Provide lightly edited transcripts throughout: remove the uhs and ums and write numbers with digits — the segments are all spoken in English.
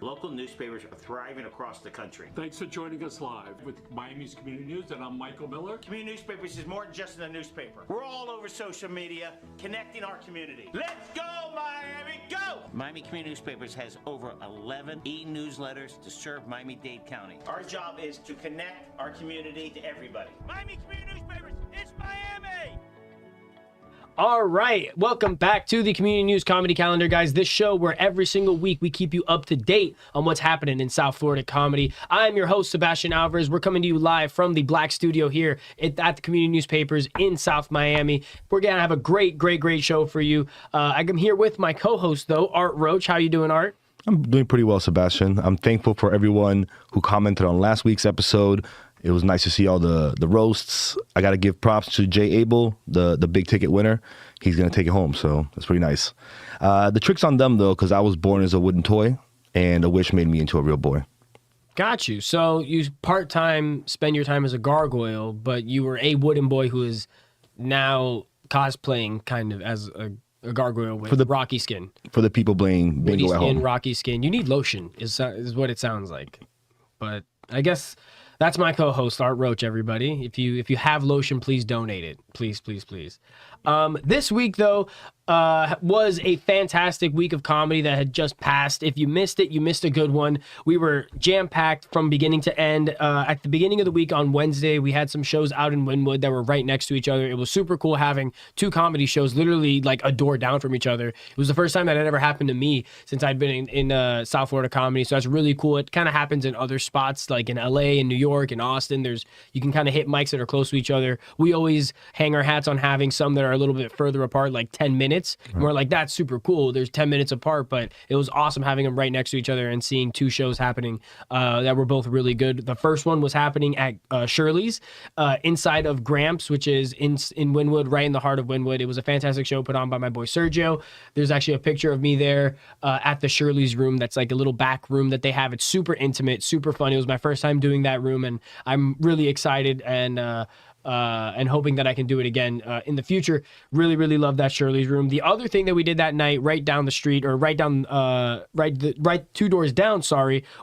Local newspapers are thriving across the country. Thanks for joining us live with Miami's Community News, and I'm Michael Miller. Community newspapers is more than just a newspaper. We're all over social media, connecting our community. Let's go, Miami, go! Miami Community Newspapers has over 11 e-newsletters to serve Miami-Dade County. Our job is to connect our community to everybody. Miami Community Newspapers, it's Miami! All right, welcome back to the Community News Comedy Calendar, guys. This show where every single week we keep you up to date on what's happening in South Florida comedy. I'm your host, Sebastian Alvarez. We're coming to you live from the Black Studio here at the Community Newspapers in South Miami. We're going to have a great show for you. I'm here with my co-host, though, Art Roach. How you doing, Art? I'm doing pretty well, Sebastian. I'm thankful for everyone who commented on last week's episode. It was nice to see all the roasts. I got to give props to Jay Abel, the big ticket winner. He's going to take it home, so that's pretty nice. The trick's on them, though, because I was born as a wooden toy, and a wish made me into a real boy. Got you. So you part-time spend your time as a gargoyle, but you were a wooden boy who is now cosplaying kind of as a gargoyle with rocky skin. For the people playing bingo at home. Rocky skin. You need lotion is what it sounds like. But I guess... that's my co-host, Art Roach, everybody. If you have lotion, please donate it. Please, please, please. This week, though, was a fantastic week of comedy that had just passed. If you missed it, you missed a good one. We were jam-packed from beginning to end. At the beginning of the week on Wednesday, we had some shows out in Wynwood that were right next to each other. It was super cool having two comedy shows literally like a door down from each other. It was the first time that had ever happened to me since I'd been in South Florida comedy, so that's really cool. It kind of happens in other spots like in LA, in New York, in Austin. You can kind of hit mics that are close to each other. We always hang our hats on having some that are a little bit further apart, like 10 minutes. And we're like, that's super cool. There's 10 minutes apart, but it was awesome having them right next to each other and seeing two shows happening that were both really good. The first one was happening at Shirley's inside of Gramps, which is in Wynwood, right in the heart of Wynwood. It was a fantastic show put on by my boy Sergio. There's actually a picture of me there at the Shirley's room. That's like a little back room that they have. It's super intimate, super fun. It was my first time doing that room, and I'm really excited and hoping that I can do it again in the future. Really love that Shirley's room. The other thing that we did that night, right down the street, or right two doors down,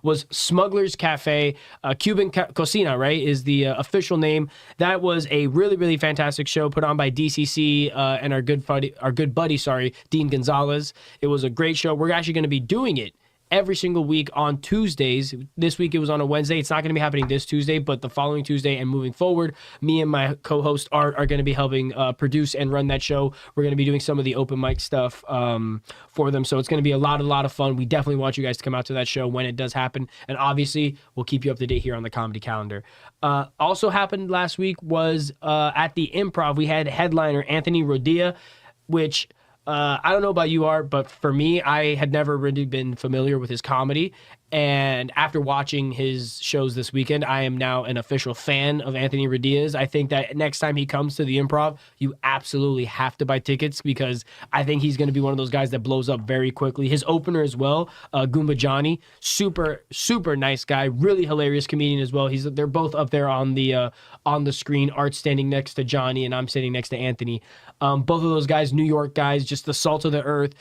was Smuggler's Cafe. Cuban Cocina, right, is the official name. That was a really fantastic show put on by DCC and our good buddy, Dean Gonzalez. It was a great show. We're actually going to be doing it every single week on Tuesdays. This week it was on a Wednesday. It's not going to be happening this Tuesday, but the following Tuesday and moving forward, me and my co-host Art are going to be helping produce and run that show. We're going to be doing some of the open mic stuff for them, so it's going to be a lot of fun. We definitely want you guys to come out to that show when it does happen, and obviously we'll keep you up to date here on the Comedy Calendar. Also happened last week was at the Improv, we had headliner Anthony Rodia, which... I don't know about you, Art, but for me, I had never really been familiar with his comedy. And after watching his shows this weekend, I am now an official fan of Anthony Rodia's. I think that next time he comes to the Improv, you absolutely have to buy tickets because I think he's going to be one of those guys that blows up very quickly. His opener as well, Goomba Johnny, super nice guy, really hilarious comedian as well. They're both up there on the screen. Art standing next to Johnny, and I'm sitting next to Anthony. Both of those guys, New York guys, just the salt of the earth.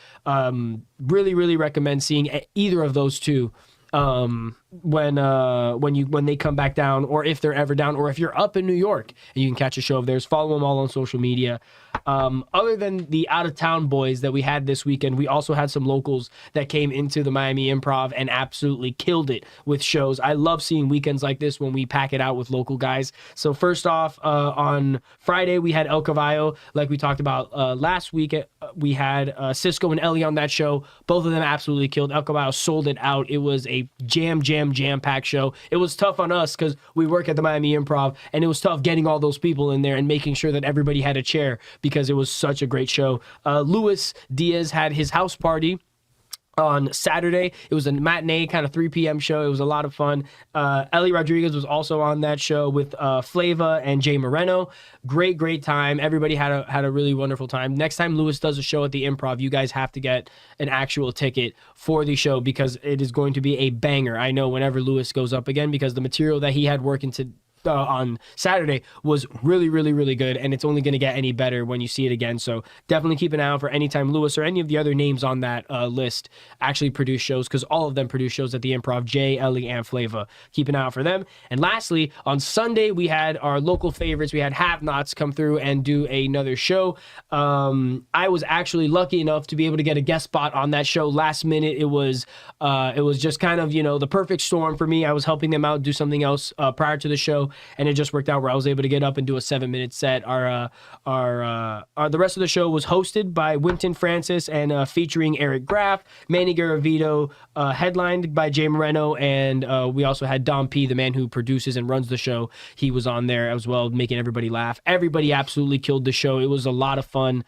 Really recommend seeing either of those two when they come back down, or if they're ever down, or if you're up in New York and you can catch a show of theirs. Follow them all on social media. Other than the out-of-town boys that we had this weekend, we also had some locals that came into the Miami Improv and absolutely killed it with shows. I love seeing weekends like this when we pack it out with local guys. So first off, on Friday, we had El Caballo, like we talked about last week. We had Cisco and Ellie on that show. Both of them absolutely killed. El Caballo sold it out. It was a jam-packed show. It was tough on us because we work at the Miami Improv, and it was tough getting all those people in there and making sure that everybody had a chair because it was such a great show. Luis Diaz had his house party on Saturday. It was a matinee, kind of 3 p.m. show. It was a lot of fun. Ellie Rodriguez was also on that show with Flava and Jay Moreno. Great time. Everybody had a really wonderful time. Next time Luis does a show at the Improv, you guys have to get an actual ticket for the show because it is going to be a banger. I know whenever Luis goes up again, because the material that he had working on Saturday was really, really, really good, and it's only going to get any better when you see it again. So definitely keep an eye out for anytime Lewis or any of the other names on that list actually produce shows, because all of them produce shows at the Improv. Jay, Ellie, and Flava. Keep an eye out for them. And lastly, on Sunday we had our local favorites. We had Have Nots come through and do another show. I was actually lucky enough to be able to get a guest spot on that show last minute. It was just kind of, the perfect storm for me. I was helping them out do something else prior to the show, and it just worked out where I was able to get up and do a 7-minute set. The rest of the show was hosted by Winton Francis and featuring Eric Graff, Manny Garavito, headlined by Jay Moreno, and we also had Dom P, the man who produces and runs the show. He was on there as well, making everybody laugh. Everybody absolutely killed the show. It was a lot of fun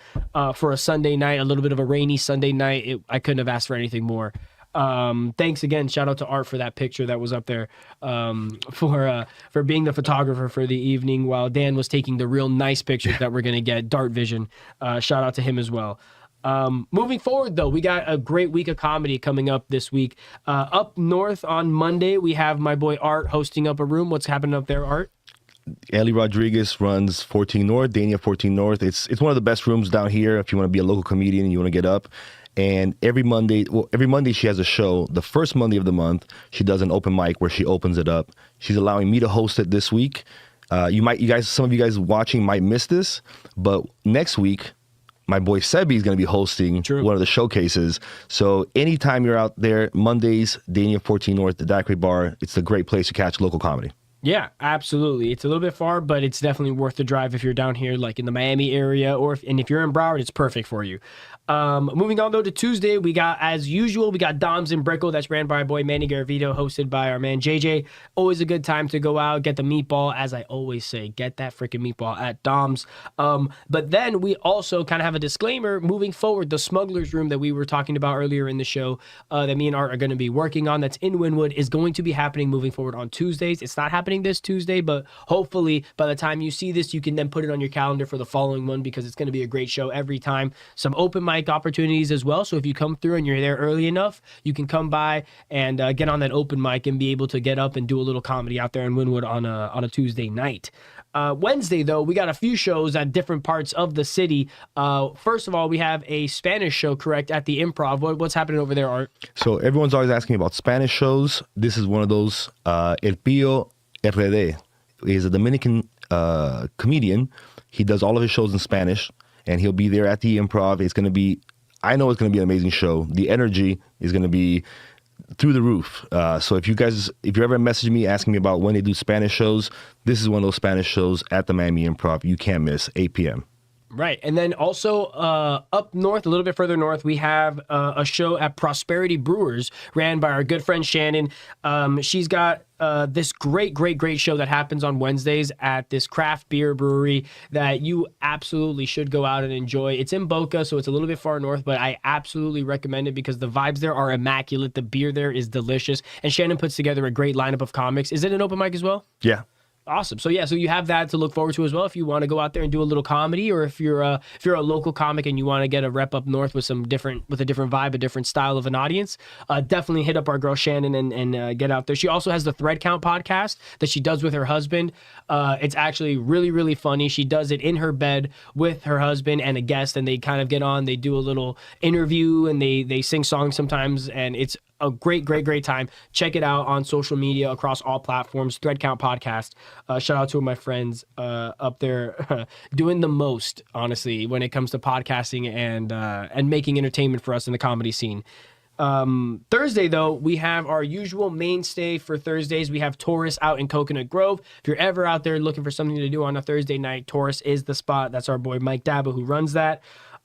for a Sunday night, a little bit of a rainy Sunday night. I couldn't have asked for anything more. Thanks again. Shout out to Art for that picture that was up there, for being the photographer for the evening while Dan was taking the real nice pictures that we're going to get. Dart Vision. Shout out to him as well. Moving forward, though, we got a great week of comedy coming up this week. Up north on Monday, we have my boy Art hosting up a room. What's happening up there, Art? Ellie Rodriguez runs 14 North, Dania 14 North. It's one of the best rooms down here if you want to be a local comedian and you want to get up. And every Monday she has a show. The first Monday of the month, she does an open mic where she opens it up. She's allowing me to host it this week. Some of you guys watching might miss this, but next week, my boy Sebi is going to be hosting one of the showcases. So anytime you're out there, Mondays, Dania 14 North, the Daiquiri Bar, it's a great place to catch local comedy. Yeah, absolutely. It's a little bit far, but it's definitely worth the drive if you're down here, like in the Miami area, and if you're in Broward, it's perfect for you. Moving on, though, to Tuesday, we got Doms and Brickle. That's ran by our boy Manny Garavito, hosted by our man JJ. Always a good time to go out, get the meatball. As I always say, get that freaking meatball at Dom's. But then we also kind of have a disclaimer moving forward. The Smuggler's Room that we were talking about earlier in the show that me and Art are going to be working on, that's in Wynwood, is going to be happening moving forward on Tuesdays. It's not happening this Tuesday, but hopefully by the time you see this, you can then put it on your calendar for the following one, because it's going to be a great show every time. Some open mic opportunities as well, so if you come through and you're there early enough, you can come by and get on that open mic and be able to get up and do a little comedy out there in Wynwood on a Tuesday night. Wednesday, though, we got a few shows at different parts of the city. First of all, we have a Spanish show, correct, at the Improv. What's happening over there, Art? So everyone's always asking about Spanish shows. This is one of those. El Pío RD is a Dominican comedian. He does all of his shows in Spanish, and he'll be there at the Improv. I know it's going to be an amazing show. The energy is going to be through the roof. So if you ever message me asking me about when they do Spanish shows, this is one of those Spanish shows at the Miami Improv. You can't miss, 8 p.m. Right. And then also up north, a little bit further north, we have a show at Prosperity Brewers ran by our good friend Shannon. She's got this great show that happens on Wednesdays at this craft beer brewery that you absolutely should go out and enjoy. It's in Boca, so it's a little bit far north, but I absolutely recommend it because the vibes there are immaculate. The beer there is delicious. And Shannon puts together a great lineup of comics. Is it an open mic as well? Yeah. Awesome. So you have that to look forward to as well if you want to go out there and do a little comedy, or if you're a local comic and you want to get a rep up north with a different vibe, a different style of an audience. Definitely hit up our girl Shannon and get out there. She also has the Thread Count podcast that she does with her husband. It's actually really, really funny. She does it in her bed with her husband and a guest, and they kind of get on. They do a little interview and they sing songs sometimes, and it's a great time. Check it out on social media across all platforms. Thread Count Podcast. Shout out to my friends up there doing the most, honestly, when it comes to podcasting and making entertainment for us in the comedy scene. Thursday, though, we have our usual mainstay for Thursdays. We have Taurus out in Coconut Grove. If you're ever out there looking for something to do on a Thursday night, Taurus is the spot. That's our boy Mike Dabo who runs that.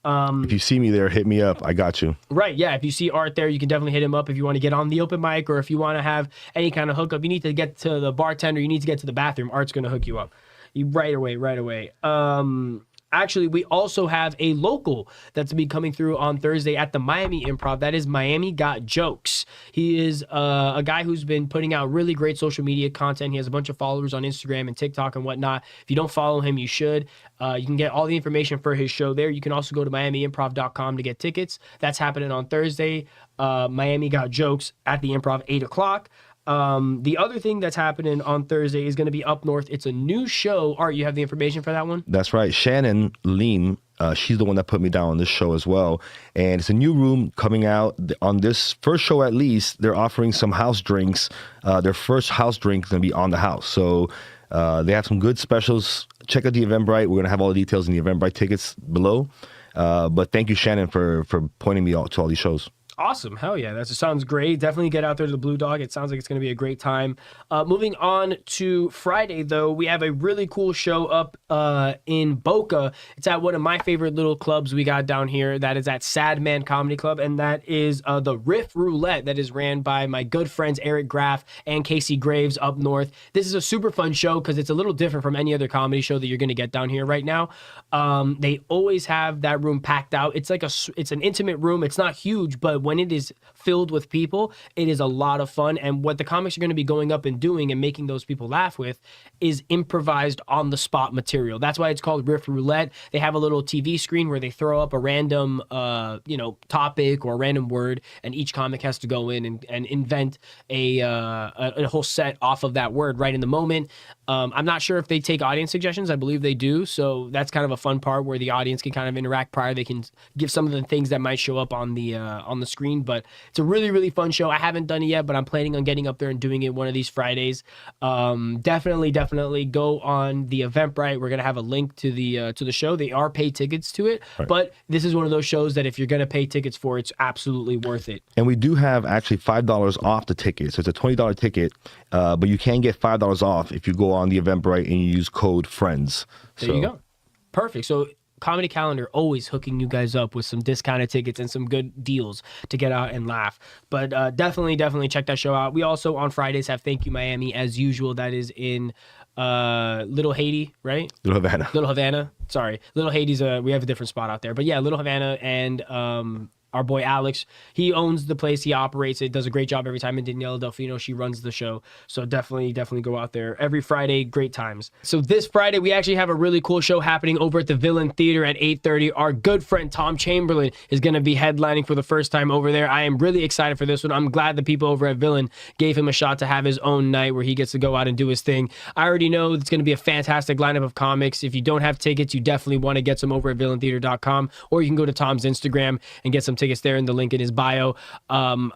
If you see me there, hit me up. I got you. Right. Yeah. If you see Art there, you can definitely hit him up if you want to get on the open mic, or if you want to have any kind of hookup. You need to get to the bartender. You need to get to the bathroom. Art's going to hook you up right away. Actually, we also have a local that's been coming through on Thursday at the Miami Improv. That is Miami Got Jokes. He is a guy who's been putting out really great social media content. He has a bunch of followers on Instagram and TikTok and whatnot. If you don't follow him, you should. You can get all the information for his show there. You can also go to miamiimprov.com to get tickets. That's happening on Thursday. Miami Got Jokes at the Improv, 8 o'clock. The other thing that's happening on Thursday is going to be up north. It's a new show. Art, you have the information for that one? That's right. Shannon Leem, she's the one that put me down on this show as well. And it's a new room coming out. On this first show, at least, they're offering some house drinks. Their first house drink is going to be on the house. So they have some good specials. Check out the Eventbrite. We're going to have all the details in the Eventbrite tickets below. But thank you, Shannon, for pointing me out to all these shows. Awesome. Hell yeah. That sounds great. Definitely get out there to the Blue Dog. It sounds like it's going to be a great time. Moving on to Friday, though, we have a really cool show up in Boca. It's at one of my favorite little clubs we got down here. That is at Sad Man Comedy Club. And that is the Riff Roulette that is ran by my good friends Eric Graff and Casey Graves up north. This is a super fun show because it's a little different from any other comedy show that you're going to get down here right now. They always have that room packed out. It's like it's an intimate room. It's not huge, but when it is filled with people, it is a lot of fun. And what the comics are going to be going up and doing and making those people laugh with is improvised on the spot material. That's why it's called Riff Roulette. They have a little TV screen where they throw up a random, topic or a random word, and each comic has to go in and invent a whole set off of that word right in the moment. I'm not sure if they take audience suggestions. I believe they do. So that's kind of a fun part where the audience can kind of interact prior. They can give some of the things that might show up on the screen. But it's a really, really fun show. I haven't done it yet, but I'm planning on getting up there and doing it one of these Fridays. Definitely go on the Eventbrite. We're gonna have a link to the show. They are paid tickets to it, right. But this is one of those shows that if you're gonna pay tickets for, it's absolutely worth it. And we do have actually $5 off the ticket. So it's a $20 ticket, but you can get $5 off if you go on the Eventbrite and you use code FRIENDS. There you go. Perfect. So Comedy Calendar always hooking you guys up with some discounted tickets and some good deals to get out and laugh. But definitely check that show out. We also on Fridays have Thank You Miami as usual. That is in Little Haiti, right? Little Havana. Sorry. Little Haiti's we have a different spot out there. But yeah, Little Havana and our boy Alex, he owns the place, he operates it, does a great job every time. And Daniela Delfino, she runs the show. So definitely go out there. Every Friday, great times. So this Friday, we actually have a really cool show happening over at the Villain Theater at 8:30. Our good friend Tom Chamberlain is going to be headlining for the first time over there. I am really excited for this one. I'm glad the people over at Villain gave him a shot to have his own night where he gets to go out and do his thing. I already know it's going to be a fantastic lineup of comics. If you don't have tickets, you definitely want to get some over at villaintheater.com, or you can go to Tom's Instagram and get some tickets there in the link in his bio. I'm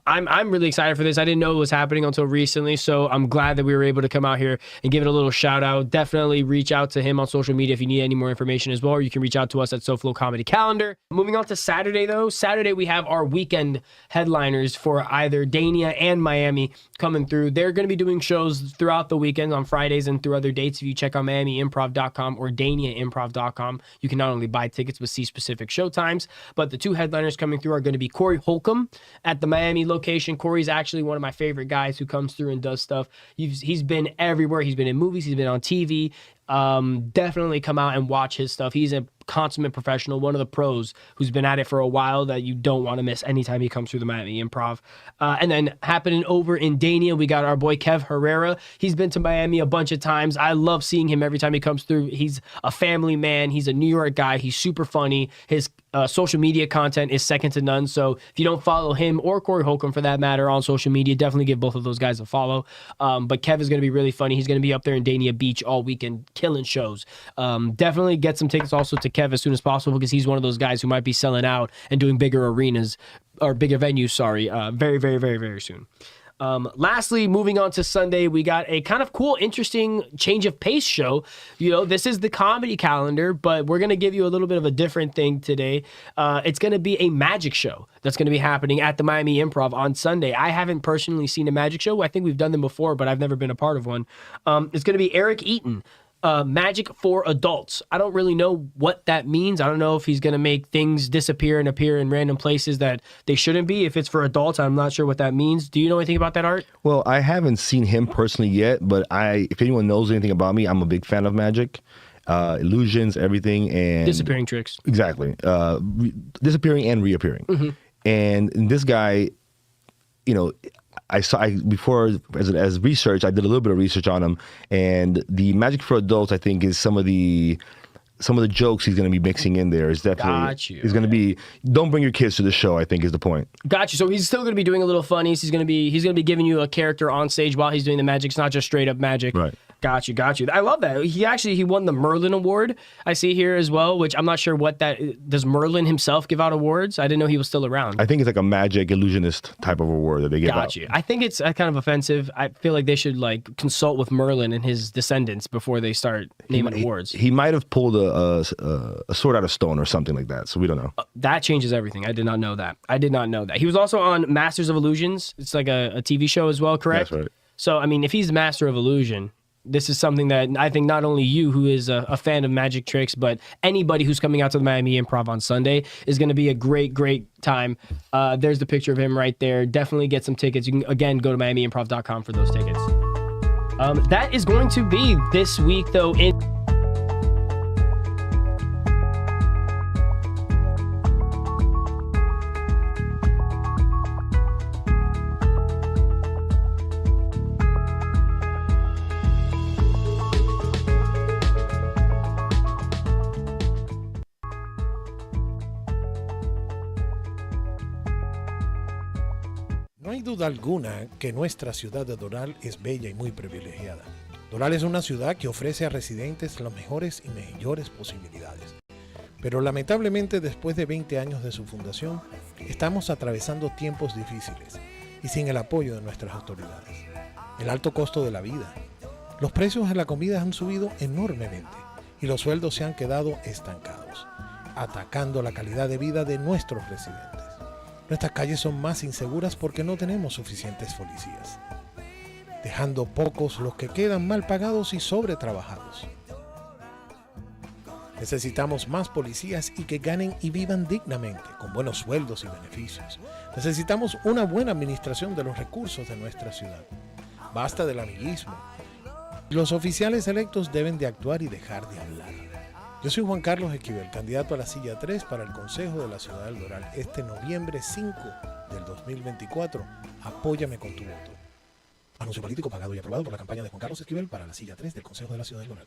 really excited for this. I didn't know it was happening until recently, so I'm glad that we were able to come out here and give it a little shout out. Definitely reach out to him on social media if you need any more information as well, or you can reach out to us at SoFlo Comedy Calendar. Moving on to Saturday though. Saturday we have our weekend headliners for either Dania and Miami coming through. They're going to be doing shows throughout the weekend on Fridays and through other dates. If you check out MiamiImprov.com or DaniaImprov.com, you can not only buy tickets but see specific show times. But the two headliners coming through are going to be Corey Holcomb at the Miami location. Corey's actually one of my favorite guys who comes through and does stuff. He's been everywhere. He's been in movies. He's been on TV. Definitely come out and watch his stuff. He's a consummate professional, one of the pros who's been at it for a while that you don't want to miss anytime he comes through the Miami Improv. And then happening over in Dania, we got our boy Kev Herrera. He's been to Miami a bunch of times. I love seeing him every time he comes through. He's a family man. He's a New York guy. He's super funny. His social media content is second to none. So if you don't follow him or Corey Holcomb for that matter on social media, definitely give both of those guys a follow. But Kev is going to be really funny. He's going to be up there in Dania Beach all weekend, killing shows. Definitely get some tickets also to Kev as soon as possible, because he's one of those guys who might be selling out and doing bigger arenas or bigger venues, very soon. Lastly, moving on to Sunday, we got a kind of cool, interesting change of pace show. You know, this is the Comedy Calendar, but we're going to give you a little bit of a different thing today. It's going to be a magic show that's going to be happening at the Miami Improv on Sunday. I haven't personally seen a magic show. I think we've done them before, but I've never been a part of one. It's going to be Eric Eaton. Magic for adults. I don't really know what that means. I don't know if he's going to make things disappear and appear in random places that they shouldn't be. If it's for adults, I'm not sure what that means. Do you know anything about that, Art? Well, I haven't seen him personally yet, but if anyone knows anything about me, I'm a big fan of magic. Illusions, everything, and disappearing tricks. Exactly. Disappearing and reappearing. Mm-hmm. And this guy, you know, before as research, I did a little bit of research on him, and the magic for adults, I think, is some of the some of the jokes he's going to be mixing in there is definitely is going to be. Don't bring your kids to the show, I think, is the point. Got you. So he's still going to be doing a little funnies. He's going to be giving you a character on stage while he's doing the magic. It's not just straight up magic. Right. Got you. I love that. He won the Merlin Award, I see here as well, which I'm not sure what that... Does Merlin himself give out awards? I didn't know he was still around. I think it's like a magic illusionist type of award that they give out. Got you. I think it's kind of offensive. I feel like they should like consult with Merlin and his descendants before they start naming awards. He might have pulled a sword out of stone or something like that, so we don't know. That changes everything. I did not know that. He was also on Masters of Illusions. It's like a TV show as well, correct? That's right. So, I mean, if he's the master of illusion... This is something that I think not only you, who is a fan of magic tricks, but anybody who's coming out to the Miami Improv on Sunday is going to be a great, great time. There's the picture of him right there. Definitely get some tickets. You can, again, go to miamiimprov.com for those tickets. That is going to be this week, though. No hay duda alguna que nuestra ciudad de Doral es bella y muy privilegiada. Doral es una ciudad que ofrece a residentes las mejores y mayores posibilidades. Pero lamentablemente después de 20 años de su fundación, estamos atravesando tiempos difíciles y sin el apoyo de nuestras autoridades. El alto costo de la vida. Los precios de la comida han subido enormemente y los sueldos se han quedado estancados, atacando la calidad de vida de nuestros residentes. Nuestras calles son más inseguras porque no tenemos suficientes policías, dejando pocos los que quedan mal pagados y sobretrabajados. Necesitamos más policías y que ganen y vivan dignamente, con buenos sueldos y beneficios. Necesitamos una buena administración de los recursos de nuestra ciudad. Basta del amiguismo. Los oficiales electos deben de actuar y dejar de hablar. Yo soy Juan Carlos Esquivel, candidato a la silla 3 para el Consejo de la Ciudad de Doral. Este noviembre 5 del 2024, apóyame con tu voto. Anuncio político pagado y aprobado por la campaña de Juan Carlos Esquivel para la silla 3 del Consejo de la Ciudad de Doral.